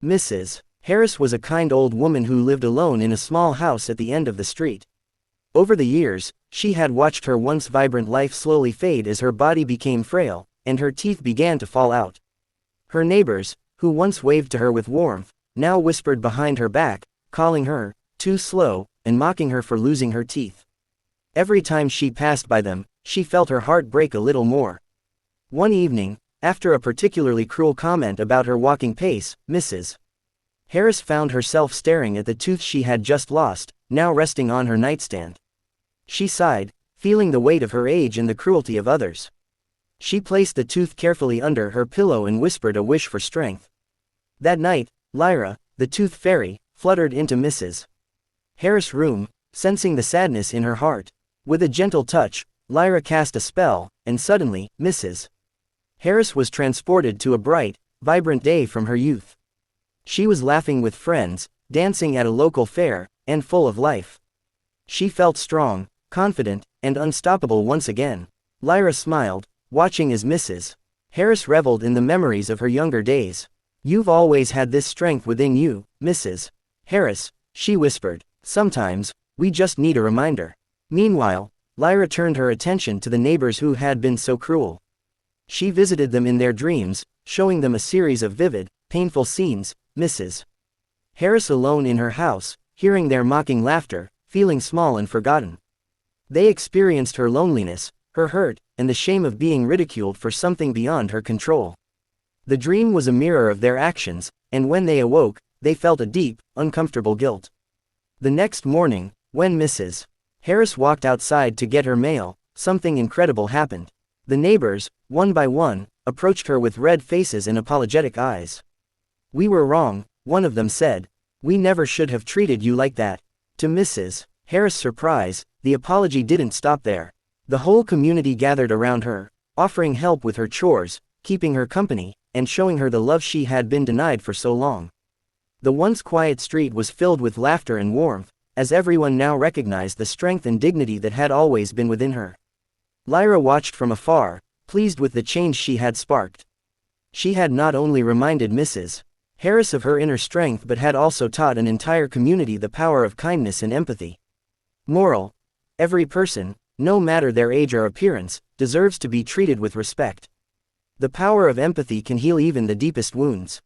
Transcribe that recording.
Mrs. Harris was a kind old woman who lived alone in a small house at the end of the street. Over the years, she had watched her once vibrant life slowly fade as her body became frail, and her teeth began to fall out. Her neighbors, who once waved to her with warmth, now whispered behind her back, calling her too slow, and mocking her for losing her teeth. Every time she passed by them, she felt her heart break a little more. One evening, after a particularly cruel comment about her walking pace, Mrs. Harris found herself staring at the tooth she had just lost, now resting on her nightstand. She sighed, feeling the weight of her age and the cruelty of others. She placed the tooth carefully under her pillow and whispered a wish for strength. That night, Lyra, the tooth fairy, fluttered into Mrs. Harris' room, sensing the sadness in her heart. With a gentle touch, Lyra cast a spell, and suddenly, Mrs. Harris was transported to a bright, vibrant day from her youth. She was laughing with friends, dancing at a local fair, and full of life. She felt strong, confident, and unstoppable once again. Lyra smiled, watching as Mrs. Harris reveled in the memories of her younger days. "You've always had this strength within you, Mrs. Harris," she whispered. "Sometimes, we just need a reminder." Meanwhile, Lyra turned her attention to the neighbors who had been so cruel. She visited them in their dreams, showing them a series of vivid, painful scenes. Mrs. Harris alone in her house, hearing their mocking laughter, feeling small and forgotten. They experienced her loneliness, her hurt, and the shame of being ridiculed for something beyond her control. The dream was a mirror of their actions, and when they awoke, they felt a deep, uncomfortable guilt. The next morning, when Mrs. Harris walked outside to get her mail, something incredible happened. The neighbors, one by one, approached her with red faces and apologetic eyes. "We were wrong," one of them said. "We never should have treated you like that." To Mrs. Harris' surprise, the apology didn't stop there. The whole community gathered around her, offering help with her chores, keeping her company, and showing her the love she had been denied for so long. The once quiet street was filled with laughter and warmth, as everyone now recognized the strength and dignity that had always been within her. Lyra watched from afar, pleased with the change she had sparked. She had not only reminded Mrs. Harris of her inner strength but had also taught an entire community the power of kindness and empathy. Moral: every person, no matter their age or appearance, deserves to be treated with respect. The power of empathy can heal even the deepest wounds.